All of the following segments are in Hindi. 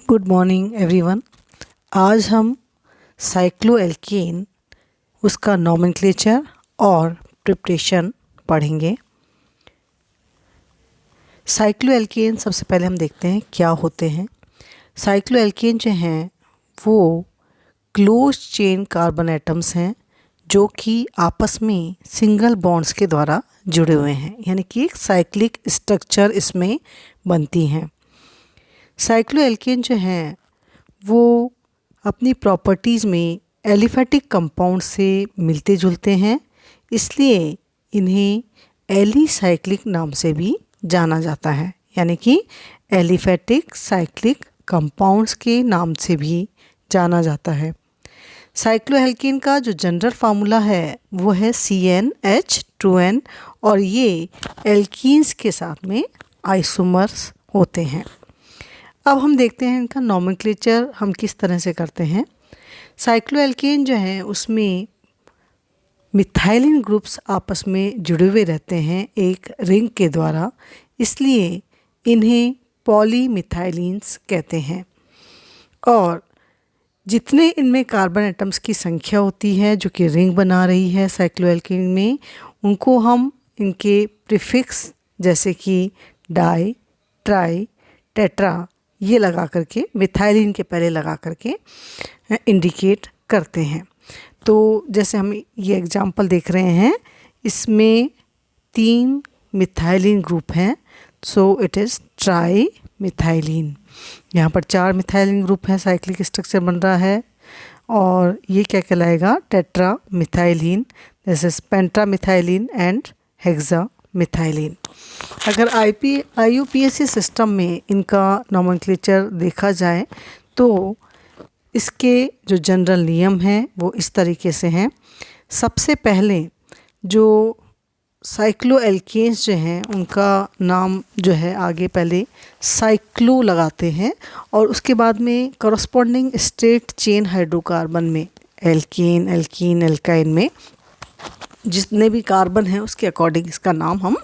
Good morning everyone. आज हम साइक्लोएल्केन उसका नॉमेनक्लेचर और प्रिपरेशन पढ़ेंगे। साइक्लोएल्केन सबसे पहले हम देखते हैं क्या होते हैं। साइक्लोएल्केन जो हैं वो क्लोज चेन कार्बन एटम्स हैं जो कि आपस में सिंगल बॉन्ड्स के द्वारा जुड़े हुए हैं, यानी कि एक साइक्लिक स्ट्रक्चर इसमें बनती हैं। साइक्लोएल्केन जो हैं वो अपनी प्रॉपर्टीज़ में एलिफेटिक कंपाउंड से मिलते जुलते हैं, इसलिए इन्हें एलिसाइक्लिक नाम से भी जाना जाता है, यानी कि एलिफेटिक साइक्लिक कंपाउंड्स के नाम से भी जाना जाता है। साइक्लोएल्केन का जो जनरल फार्मूला है वो है CnH2n और ये एल्कीन्स के साथ में आइसोमर्स होते हैं। अब हम देखते हैं इनका नॉमेनक्लेचर हम किस तरह से करते हैं। साइक्लोएल्केन जो है उसमें मिथाइलिन ग्रुप्स आपस में जुड़े हुए रहते हैं एक रिंग के द्वारा, इसलिए इन्हें पॉलीमिथाइलिन्स कहते हैं। और जितने इनमें कार्बन एटम्स की संख्या होती है जो कि रिंग बना रही है साइक्लोएल्केन में, उनको हम इनके प्रीफिक्स जैसे कि डाई, ट्राई, टेट्रा ये लगा करके मिथाइलिन के पहले लगा करके इंडिकेट करते हैं। तो जैसे हम ये एग्जांपल देख रहे हैं, इसमें 3 मिथाइलिन ग्रुप हैं, so it is try methylene. यहाँ पर 4 मिथाइलिन ग्रुप हैं, साइक्लिक स्ट्रक्चर बन रहा है। और ये क्या कहलाएगा? Tetra methylene, this is penta methylene and hexa methylene. अगर IUPAC सिस्टम में इनका नॉमेनक्लेचर देखा जाए तो इसके जो जनरल नियम हैं वो इस तरीके से हैं। सबसे पहले जो साइक्लोएल्केन्स जो हैं उनका नाम जो है आगे पहले साइक्लो लगाते हैं और उसके बाद में करस्पॉन्डिंग स्ट्रेट चेन हाइड्रोकार्बन में एल्केन, एल्कीन, एल्काइन में जितने भी कार्बन हैं उसके अकॉर्डिंग इसका नाम हम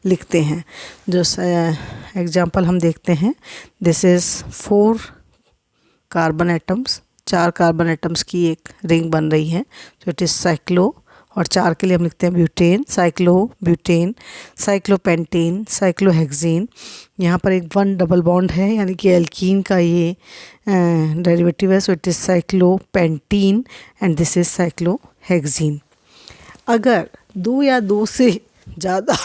लिखते हैं। जो एग्जांपल हम देखते हैं, this is 4 carbon atoms, 4 carbon atoms की एक रिंग बन रही है, तो इट इज़ साइक्लो। और 4 के लिए हम लिखते हैं butane, cyclo butane, cyclopentane, cyclohexane. यहाँ पर एक 1 डबल बॉन्ड है, यानी कि एल्कीन का ये डेरिवेटिव है, so it is साइक्लोपेंटीन and this is cyclohexane. अगर 2 या 2 से ज़्यादा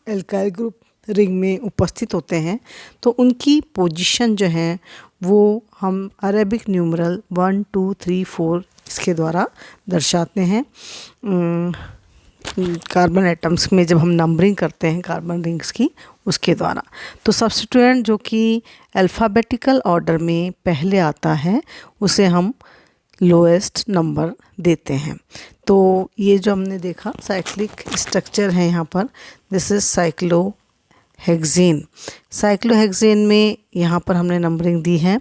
एल्काइल ग्रुप रिंग में उपस्थित होते हैं तो उनकी पोजीशन जो है वो हम अरेबिक न्यूमरल 1 2 3 4 इसके द्वारा दर्शाते हैं। कार्बन एटम्स में जब हम नंबरिंग करते हैं कार्बन रिंग्स की, उसके द्वारा। तो सब्स्टिट्यूएंट जो कि अल्फ़ाबेटिकल ऑर्डर में पहले आता है उसे हम लोएस्ट नंबर देते हैं। तो ये जो हमने देखा साइक्लिक स्ट्रक्चर है यहाँ पर, दिस इज़ साइक्लोहेक्सेन। साइक्लोहेक्सेन में यहाँ पर हमने नंबरिंग दी है,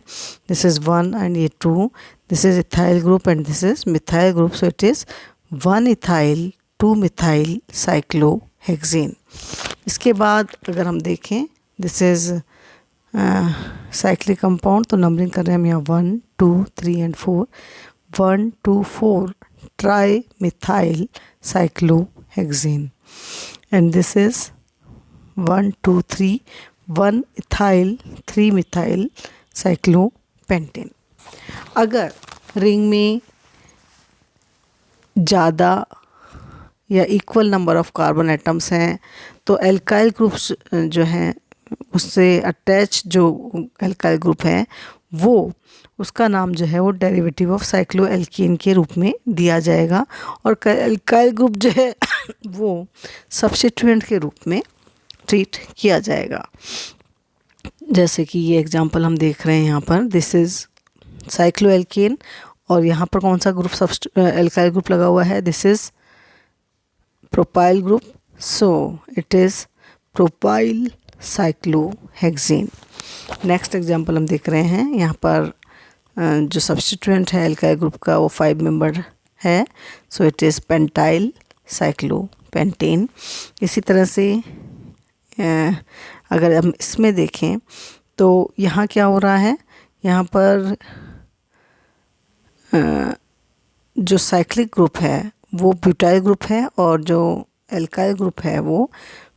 दिस इज़ 1 एंड ये 2, this is ethyl group and this is methyl group, so it is 1 ethyl 2 methyl cyclohexane. इसके बाद अगर हम देखें, दिस इज़ साइक्लिक कंपाउंड, तो नंबरिंग कर रहे हैं हम यहाँ 1 2 3 and 4, 1 2 4 tri methyl cyclohexane and this is 1 2 3 1 ethyl 3 methyl cyclopentane. अगर रिंग में ज़्यादा या equal number of carbon atoms हैं तो एल्काइल ग्रुप्स जो हैं उससे अटैच जो एल्काइल ग्रुप है वो उसका नाम जो है वो डेरिवेटिव ऑफ साइक्लोएल्केन के रूप में दिया जाएगा और एल्काइल ग्रुप जो है वो सब्स्टिट्यूएंट के रूप में ट्रीट किया जाएगा। जैसे कि ये एग्जांपल हम देख रहे हैं यहाँ पर, दिस इज़ साइक्लोएल्केन और यहाँ पर कौन सा ग्रुप एल्काइल ग्रुप लगा हुआ है? This is propyl group, so it is propyl cyclohexane. Next example हम देख रहे हैं, यहाँ पर जो सब्स्टिट्यूएंट है एल्काइल ग्रुप का वो 5 मेंबर है, so it is pentyl cyclopentane. इसी तरह से अगर हम इसमें देखें तो यहाँ क्या हो रहा है, यहाँ पर जो साइक्लिक ग्रुप है वो ब्यूटाइल ग्रुप है और जो एल्काइल ग्रुप है वो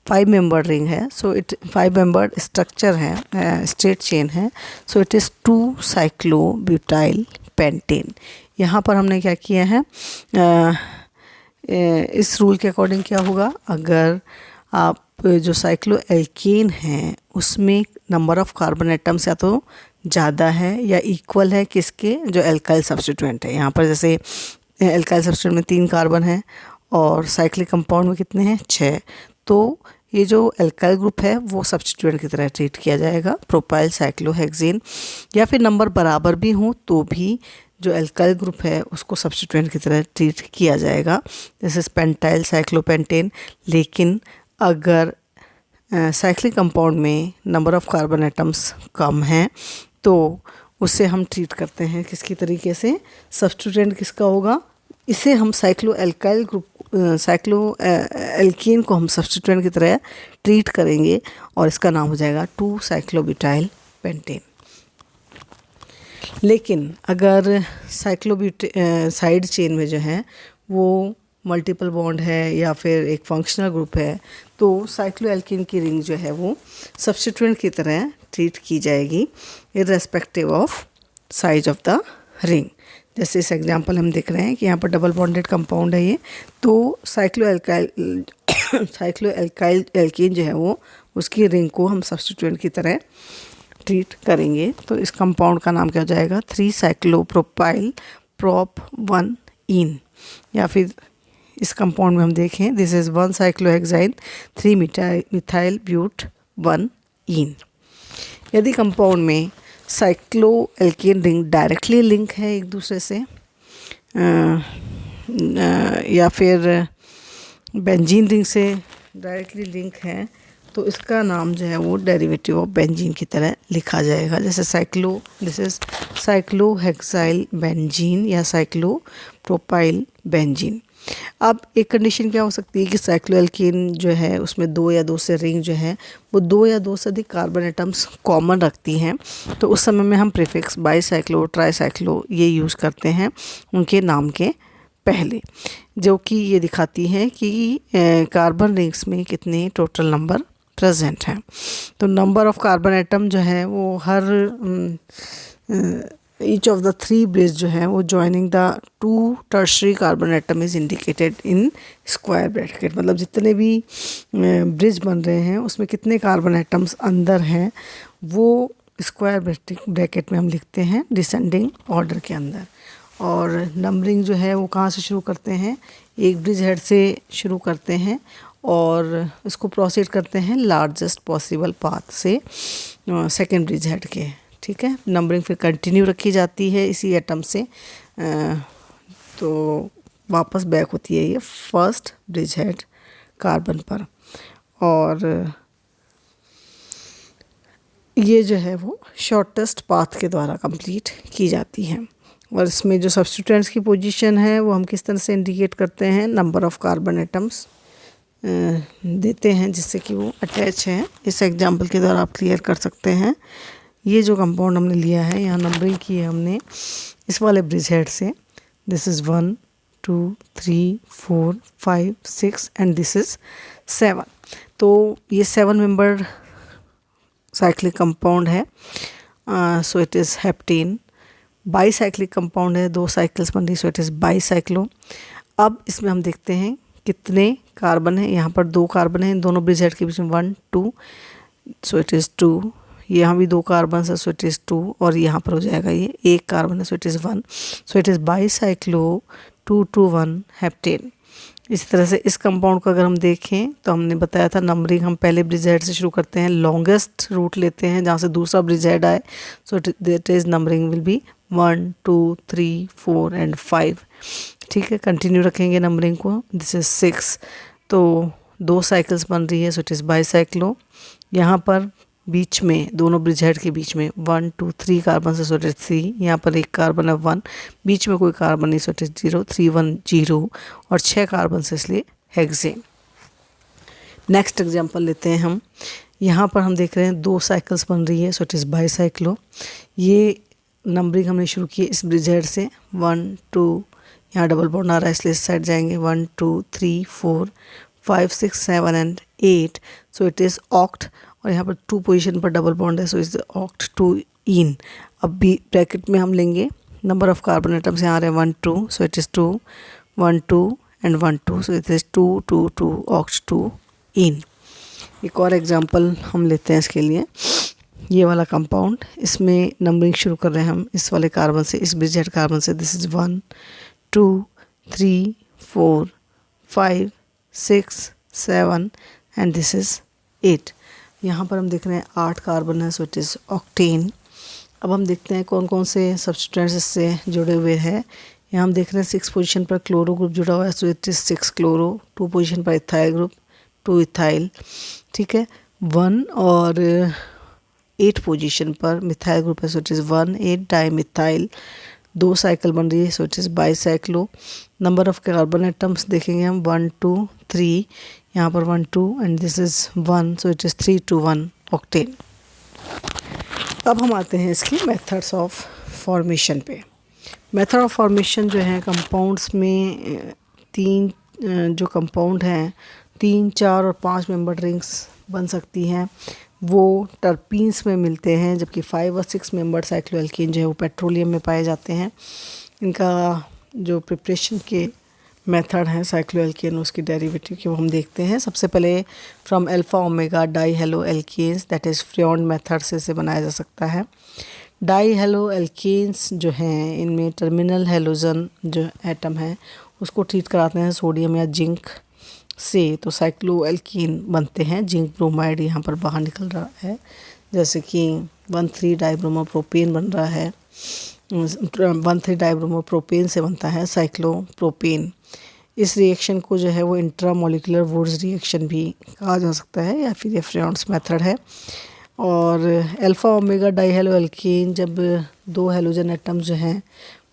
5 मेंबर रिंग है. सो इट 5 मेंबर स्ट्रक्चर है, स्ट्रेट चेन है. So it is 2 साइक्लोब्यूटाइल pentane. यहाँ पर हमने क्या किया है, इस रूल के अकॉर्डिंग क्या होगा, अगर आप जो साइक्लो एल्केन हैं उसमें नंबर ऑफ कार्बन एटम्स या तो ज़्यादा है या इक्वल है किसके, जो एल्काइल सब्स्टिट्यूएंट है. यहाँ पर जैसे एल्काइल सब्स्टिट्यूएंट में 3 कार्बन है और साइक्लिक कंपाउंड में कितने हैं, 6. तो ये जो एल्काइल ग्रुप है वो सब्स्टिट्यूएंट की तरह ट्रीट किया जाएगा, प्रोपाइल साइक्लोहेक्सेन. या फिर नंबर बराबर भी हो तो भी जो एल्काइल ग्रुप है उसको सब्स्टिट्यूएंट की तरह ट्रीट किया जाएगा. This is pentyl cyclopentane. लेकिन अगर साइक्लिक कंपाउंड में number of carbon atoms come हैं तो उससे हम ट्रीट करते हैं किसकी तरीके से, सब्स्टिट्यूएंट किसका होगा, इसे हम cyclo alkyl group, cyclo alkene को हम सब्स्टिट्यूएंट की तरह ट्रीट करेंगे और इसका नाम हो जाएगा 2 साइक्लोब्यूटाइल पेंटेन. लेकिन अगर साइड चेन में जो है वो मल्टीपल बॉन्ड है या फिर एक फंक्शनल ग्रुप है तो साइक्लो एल्कीन की रिंग जो है वो सब्स्टिट्यूएंट की तरह ट्रीट की जाएगी irrespective of size of the ring. जैसे इस एग्जांपल हम देख रहे हैं कि यहाँ पर डबल बॉन्डेड कंपाउंड है ये, तो साइक्लो एल्काइल एल्कीन जो है वो उसकी रिंग को हम सब्स्टिट्यूएंट की तरह ट्रीट करेंगे. तो इस कंपाउंड का नाम क्या हो जाएगा, 3 साइक्लोप्रोपाइल प्रोप 1 इन. या फिर इस कंपाउंड में हम देखें, this is 1 cyclohexene 3 methyl but 1 ene. यदि कंपाउंड में cyclo alkane ring directly link है एक दूसरे से या फिर बेंजीन रिंग से डायरेक्टली लिंक है तो इसका नाम जो है वो डेरिवेटिव ऑफ बेंजीन की तरह लिखा जाएगा. जैसे दिस इज़ साइक्लोहेक्साइल बेंजीन या साइक्लोप्रोपाइल बेंजीन. अब एक कंडीशन क्या हो सकती है कि साइक्लोएल्केन जो है उसमें 2 या 2 से रिंग जो है वो 2 या 2 से अधिक कार्बन एटम्स कॉमन रखती हैं. तो उस समय में हम प्रीफिक्स बाईसाइक्लो, ट्राईसाइक्लो ये यूज़ करते हैं उनके नाम के पहले, जो कि ये दिखाती है कि कार्बन रिंग्स में कितने टोटल नंबर प्रेजेंट हैं. तो नंबर ऑफ कार्बन एटम जो है वो हर each of the 3 ब्रिज जो है वो joining the 2 tertiary carbon atom is indicated in square bracket. मतलब जितने भी ब्रिज बन रहे हैं उसमें कितने कार्बन एटम्स अंदर हैं वो स्क्वायर ब्रैकेट में हम लिखते हैं डिसेंडिंग ऑर्डर के अंदर. और नंबरिंग जो है वो कहाँ से शुरू करते हैं, एक ब्रिज हेड से शुरू करते हैं और इसको प्रोसीड करते हैं लार्जेस्ट पॉसिबल पाथ से सेकेंड ब्रिज हेड के. ठीक है, नंबरिंग फिर कंटिन्यू रखी जाती है इसी एटम से, तो वापस बैक होती है ये फर्स्ट ब्रिज हेड कार्बन पर. और ये जो है वो शॉर्टेस्ट पाथ के द्वारा कंप्लीट की जाती है. और इसमें जो सब्स्टिट्यूएंट्स की पोजीशन है वो हम किस तरह से इंडिकेट करते हैं, नंबर ऑफ कार्बन एटम्स देते हैं जिससे कि वो अटैच हैं. इस एग्जांपल के द्वारा आप क्लियर कर सकते हैं. ये जो कंपाउंड हमने लिया है यहाँ नंबरिंग की है हमने इस वाले ब्रिज हेड से. This is 1 2 3 4 5 6 and this is 7. तो ये 7 मेंबर साइक्लिक कंपाउंड है. So it is heptane. Bicyclic compound है, 2 साइकिल्स बन रही, सो इट इज़ बाईसाइक्लो. अब इसमें हम देखते हैं कितने कार्बन है. यहाँ पर 2 कार्बन है, दोनों ब्रिज हेड के बीच में 1 2, सो इट इज़ 2. यहाँ भी 2 कार्बन है, सो इट इज़ 2. और यहाँ पर हो जाएगा ये 1 कार्बन है, so it is 1. So it is bicyclo 2 2 1 heptane. इसी तरह से इस कंपाउंड को अगर हम देखें तो हमने बताया था नंबरिंग हम पहले ब्रिज हेड से शुरू करते हैं, लॉन्गेस्ट रूट लेते हैं जहाँ से दूसरा ब्रिज हेड आए. So that is numbering will be 1 2 3 4 and 5. ठीक है, कंटिन्यू रखेंगे नंबरिंग को. This is 6. तो 2 साइकिल्स बन रही है, सो इट इज़ बाईसाइक्लो. यहाँ पर बीच में दोनों ब्रिज हेड के बीच में 1 2 3 कार्बन से, सो इट इज़ 3. यहाँ पर 1 कार्बन है 1, बीच में कोई कार्बन नहीं, सो इट इज़ 0 3 1 0 और 6 कार्बन से इसलिए हेक्सेन. नेक्स्ट एग्जांपल लेते हैं हम. यहाँ पर हम देख रहे हैं 2 साइकिल्स बन रही है, सो इट इज़ बाईसाइक्लो. ये नंबरिंग हमने शुरू की इस ब्रिज हेड से 1 2, यहाँ डबल बॉन्ड आ रहा है इसलिए इस साइड जाएंगे 1 2 3 4 5 6 7 and 8, so it is oct. और यहाँ पर 2 पोजीशन पर डबल बॉन्ड है, सो इज ऑक्ट 2 इन। अब भी ब्रैकेट में हम लेंगे नंबर ऑफ कार्बन एटम्स, यहाँ आ रहे हैं 1 2, so it is 2 1 2 and 1 2, so it is 2 2 2 oct 2 इन। एक और एग्जांपल हम लेते हैं इसके लिए, ये वाला कंपाउंड, इसमें नंबरिंग शुरू कर रहे हैं हम इस वाले कार्बन से, इस ब्रिज हेड कार्बन से। This is 1 2 3 4 5 6 7 and this is 8। यहाँ पर हम देख रहे हैं 8 कार्बन है, सो इट इज़ ऑक्टेन। अब हम देखते हैं कौन कौन से सब्सटेंस इससे जुड़े हुए हैं। यहाँ हम देख रहे हैं 6 पोजीशन पर क्लोरो ग्रुप जुड़ा हुआ है, so it is 6 chloro. 2 position पर इथाइल ग्रुप, 2 इथाइल, ठीक है। 1 और 8 पोजीशन पर मिथाइल ग्रुप है, so it is 1 8 di methyl. 2 cycle बन रही है, so it is bicyclo. Number of carbon atoms देखेंगे हम 1 2 3, यहाँ पर 1 2 and this is 1, so it is 3 2 1 octane. अब हम आते हैं इसकी मेथड्स ऑफ फॉर्मेशन पे। मेथड ऑफ फॉर्मेशन जो है कंपाउंड्स में 3 जो कंपाउंड हैं 3 4 और 5 मेंबर्ड रिंग्स बन सकती हैं, वो टर्पीन्स में मिलते हैं, जबकि 5 और 6 मेंबर्ड साइक्लोएल्केन जो है वो पेट्रोलियम में पाए जाते हैं। इनका जो प्रिपरेशन के मेथड हैं साइक्लोएल्केन उसकी डेरिवेटिव की वो हम देखते हैं। सबसे पहले from alpha omega die hello alkanes, that is Freon method से इसे बनाया जा सकता है। डाई हेलो एल्केन्स जो हैं इनमें टर्मिनल हेलोजन जो एटम है उसको ट्रीट कराते हैं सोडियम या जिंक से, तो साइक्लोएल्कीन बनते हैं। जिंक ब्रोमाइड यहाँ पर बाहर निकल रहा है, जैसे कि 1,3 डाइब्रोमोप्रोपेन बन रहा है। 1,3 डाइब्रोमोप्रोपेन से बनता है साइक्लोप्रोपेन। इस रिएक्शन को जो है वो इंट्रामोलिकुलर वुड्स रिएक्शन भी कहा जा सकता है, या फिर ये फ्रेयॉन्स मेथड है। और alpha omega die hello alkene, जब 2 हेलोजन एटम्स जो हैं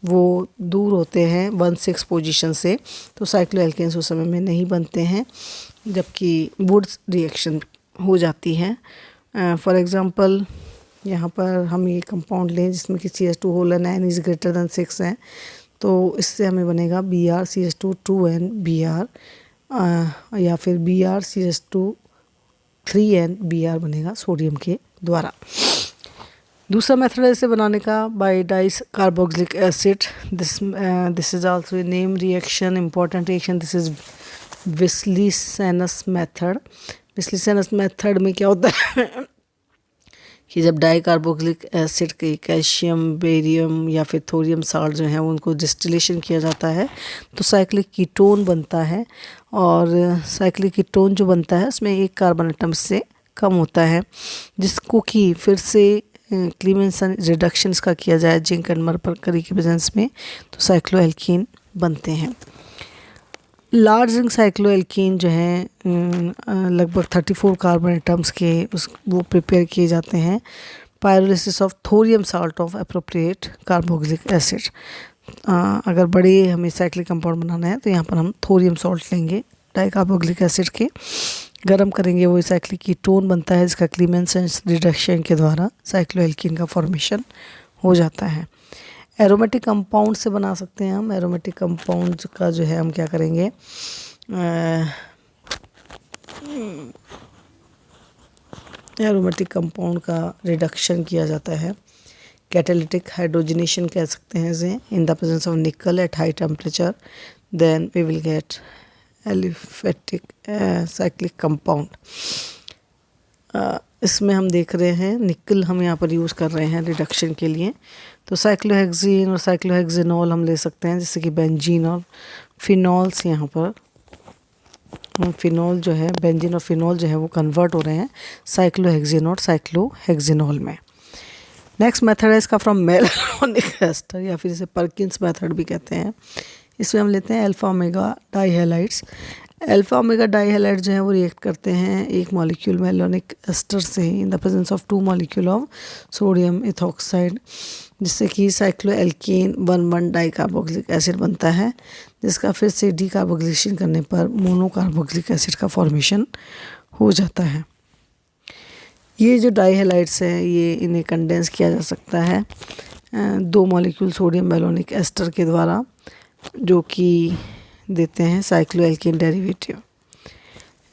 वो दूर होते हैं 1 6 पोजीशन से, तो साइक्लोएल्केन्स उस समय में नहीं बनते हैं, जबकि वुड्स रिएक्शन हो जाती है। फॉर एग्जांपल यहाँ पर हम ये कंपाउंड लें जिसमें कि CH2 whole 9 is greater than 6 है, तो इससे हमें बनेगा Br CH2 2n Br, या फिर Br CH2 3n Br बनेगा सोडियम के द्वारा। दूसरा मेथड है इसे बनाने का by di carboxylic acid. This is also a name reaction, important reaction. This is Wislicenus method. Wislicenus method में क्या होता है कि जब डाई कार्बोक्सिलिक एसिड के कैल्शियम, बेरियम या फिर थोरियम साल्ट जो है उनको डिस्टिलेशन किया जाता है तो साइक्लिक कीटोन बनता है, और साइक्लिक कीटोन जो बनता है उसमें एक कार्बन एटम से कम होता है, जिसको कि फिर से क्लीमेंस रिडक्शन का किया जाए जिंक एंड मरकरी के प्रेजेंस में, तो साइक्लोएल्कीन बनते हैं। लार्ज रिंग साइक्लोएल्कीन जो है लगभग 34 कार्बन एटम्स के वो प्रिपेयर किए जाते हैं pyrolysis of thorium salt of appropriate carboxylic acid. अगर बड़े हमें साइक्लिक कंपाउंड बनाना है तो यहाँ पर हम थोरियम सॉल्ट लेंगे डाई कार्बोक्सिलिक एसिड के, गर्म करेंगे, वो साइक्लिक कीटोन बनता है जिसका क्लीमेंस रिडक्शन के द्वारा साइक्लोएल्कीन का फॉर्मेशन हो जाता है। एरोमेटिक कंपाउंड से बना सकते हैं हम। एरोमेटिक कंपाउंड का जो है हम क्या करेंगे, एरोमेटिक कंपाउंड का रिडक्शन किया जाता है, कैटालिटिक हाइड्रोजनेशन कह सकते हैं इसे, in the presence of nickel at high temperature, then we will get aliphatic cyclic compound. इसमें हम देख रहे हैं निकल हम यहाँ पर यूज़ कर रहे हैं रिडक्शन के लिए, तो साइक्लोहेक्सीन और साइक्लोहेक्सिनॉल हम ले सकते हैं, जैसे कि बेंजीन और फिनॉल्स। यहाँ पर फिनॉल जो है, बेंजीन और फिनॉल जो है वो कन्वर्ट हो रहे हैं साइक्लोहेक्सिन और साइक्लोहेक्सिनॉल में। नेक्स्ट मेथड है इसका फ्रॉम मेलानिक एस्टर, या फिर इसे परकिंस मेथड भी कहते हैं। इसमें हम लेते हैं alpha omega डाईहेलाइड्स। Alpha omega dihalide जो है वो रिएक्ट करते हैं एक मॉलिक्यूल मेलानिक एस्टर से इन the presence of 2 molecule of sodium ethoxide, जिससे कि साइक्लोएल्कीन 1,1 डाई कार्बोक्सिलिक एसिड बनता है, जिसका फिर से डी कार्बोक्सिलेशन करने पर मोनो कार्बोक्सिलिक एसिड का फॉर्मेशन हो जाता है। ये जो डाईहेलाइड्स हैं ये इन्हें कंडेंस किया जा सकता है दो मॉलिक्यूल सोडियम मैलोनिक एस्टर के द्वारा, जो कि देते हैं साइक्लोएल्केन डेरिवेटिव।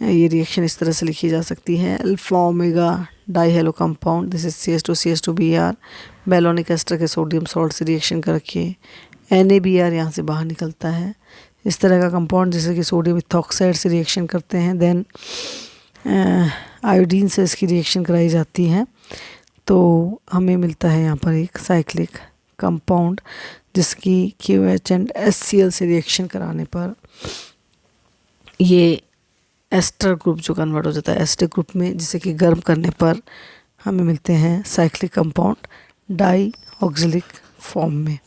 ये रिएक्शन इस तरह से लिखी जा सकती है, alpha omega die halo compound, this is CH2CH2Br, malonic ester के सोडियम सॉल्ट से रिएक्शन करके NaBr यहाँ से बाहर निकलता है। इस तरह का कंपाउंड जैसे कि सोडियम इथॉक्साइड से रिएक्शन करते हैं, देन आयोडीन से इसकी रिएक्शन कराई जाती है, तो हमें मिलता है यहाँ पर एक साइक्लिक कंपाउंड जिसकी KOH एंड HCl से रिएक्शन कराने पर ये एस्टर ग्रुप जो कन्वर्ट हो जाता है एस्टर ग्रुप में, जिसे कि गर्म करने पर हमें मिलते हैं साइक्लिक कंपाउंड डाई ऑक्सिलिक फॉर्म में,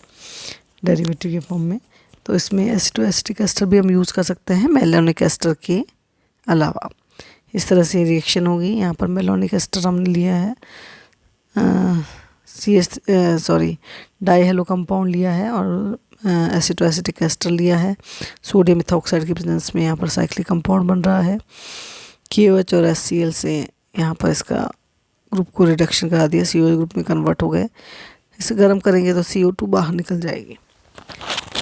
डेरिवेटिव के फॉर्म में। तो इसमें एसिटोएसिटिक एस्टर भी हम यूज़ कर सकते हैं मैलोनिक एस्टर के अलावा। इस तरह से रिएक्शन होगी। यहाँ पर मैलोनिक एस्टर हमने लिया है, डाई हेलो कंपाउंड लिया है और एसिटोएसिटिक एस्टर लिया है। सोडियम इथॉक्साइड की प्रेजेंस में यहाँ पर साइक्लिक कंपाउंड बन रहा है। KOH और HCl से यहाँ पर इसका ग्रुप को रिडक्शन करा दिया, COH ग्रुप में कन्वर्ट हो गए। इसे गर्म करेंगे तो CO2 बाहर निकल जाएगी।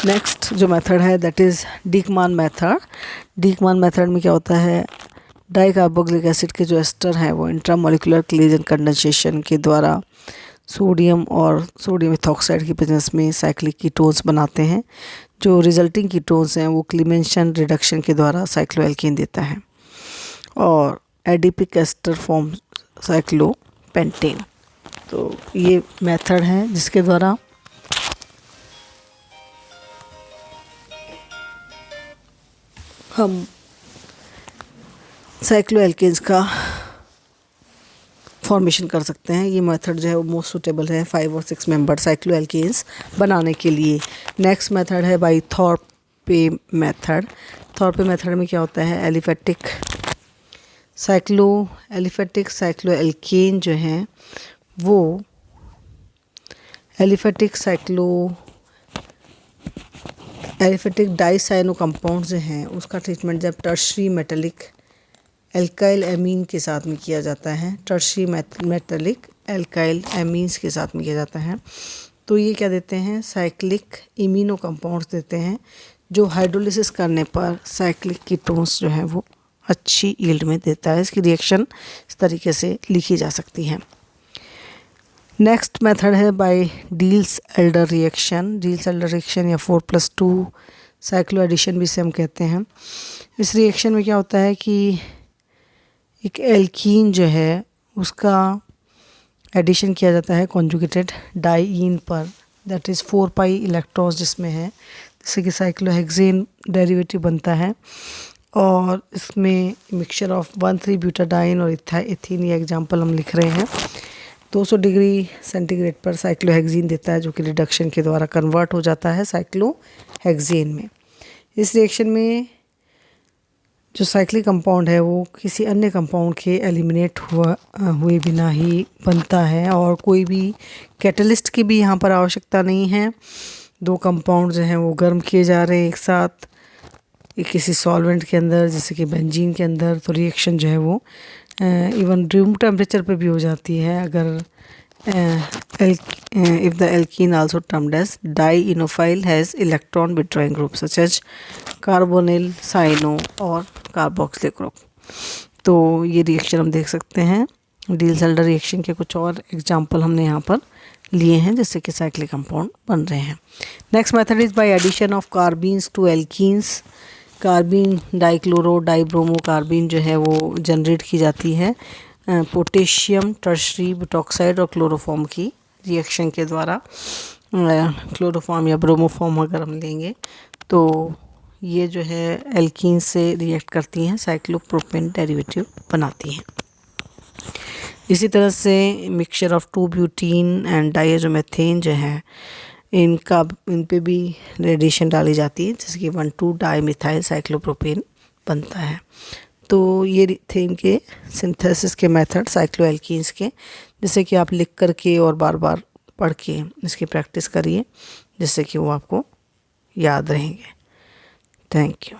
नेक्स्ट जो मेथड है दैट इज़ डीकमान मेथड। डीकमान मेथड में क्या होता है, डाई कार्बोक्सिलिक एसिड के जो एस्टर हैं वो इंट्रामोलिकुलर क्लीवेज कंडेंसेशन के द्वारा सोडियम और सोडियम इथॉक्साइड की प्रेजेंस में साइक्लिक कीटोन्स बनाते हैं। जो रिजल्टिंग कीटोन्स हैं वो क्लीमेंशन रिडक्शन के द्वारा साइक्लोएल्केन देता है और एडिपिक एस्टर फॉर्म साइक्लोपेंटेन। तो ये मेथड है जिसके द्वारा हम साइक्लोएल्केन्स का फॉर्मेशन कर सकते हैं। ये मेथड जो है वो मोस्ट सूटेबल है 5 और 6 मेंबर साइक्लोएल्केन्स बनाने के लिए। नेक्स्ट मेथड है बाय थॉर्पे मेथड। थॉर्पे मेथड में क्या होता है, एलिफेटिक साइक्लोएल्केन जो हैं वो एलिफेटिक डाइसाइनो कंपाउंड जो हैं उसका ट्रीटमेंट जब टर्शरी मेटेलिक एल्काइल एमीन के साथ में किया जाता है, टर्शरी मेटेलिक एल्काइल एमीन्स के साथ में किया जाता है, तो ये क्या देते हैं, साइक्लिक इमिनो कंपाउंड्स देते हैं जो हाइड्रोलिसिस करने पर साइक्लिक कीटोन्स जो है वो अच्छी यील्ड में देता है। इसकी रिएक्शन इस तरीके से लिखी जा सकती है। नेक्स्ट मेथड है by Diels Alder reaction. Diels Alder reaction या 4+2 साइक्लो एडिशन भी इसे हम कहते हैं। इस रिएक्शन में क्या होता है कि एक एल्कीन जो है उसका एडिशन किया जाता है कॉन्जुगेटेड डाईईन पर, दैट इज़ 4 पाई इलेक्ट्रॉन्स जिसमें है, जिससे कि साइक्लोहेक्सेन डेरिवेटिव बनता है और इसमें मिक्सचर ऑफ 1,3 ब्यूटाडाइन और एथीन, ये एग्जांपल हम लिख रहे हैं। 200 डिग्री सेंटीग्रेड पर साइक्लोहेक्सीन देता है जो कि रिडक्शन के द्वारा कन्वर्ट हो जाता है साइक्लोहेक्सेन में। इस रिएक्शन में जो साइक्लिक कंपाउंड है वो किसी अन्य कंपाउंड के एलिमिनेट हुए बिना ही बनता है और कोई भी कैटलिस्ट की भी यहाँ पर आवश्यकता नहीं है। दो कंपाउंड जो हैं वो गर्म किए जा रहे हैं एक साथ किसी सॉल्वेंट के अंदर, जैसे कि बेंजीन के अंदर, तो रिएक्शन जो है वो इवन रूम टेम्परेचर पे भी हो जाती है अगर if the alkene also termed as dienophile has electron withdrawing group such as carbonyl, cyano और carboxylic group। तो ये रिएक्शन हम देख सकते हैं। डील्स-एल्डर रिएक्शन के कुछ और एग्जांपल हमने यहाँ पर लिए हैं जिससे कि साइक्लिक कंपाउंड बन रहे हैं। Next method is by addition of carbenes to alkenes. Carbene dichloro dibromo carbene जो है वो जनरेट की जाती है पोटेशियम टर्शरी बुटॉक्साइड और क्लोरोफॉर्म की रिएक्शन के द्वारा। क्लोरोफॉर्म या ब्रोमोफॉर्म अगर हम लेंगे तो ये जो है एल्कीन से रिएक्ट करती हैं, साइक्लोप्रोपेन डेरिवेटिव बनाती हैं। इसी तरह से मिक्सचर ऑफ 2 ब्यूटीन एंड डाइएज़ोमेथेन जो है इन पे भी रेडिएशन डाली जाती है जिसकी 1,2 डाइमिथाइल साइक्लोप्रोपेन बनता है। तो ये थे इनके सिंथेसिस के मेथड साइक्लोएल्कीन्स के, जिससे कि आप लिख करके और बार बार पढ़ के इसकी प्रैक्टिस करिए जिससे कि वो आपको याद रहेंगे। Thank you.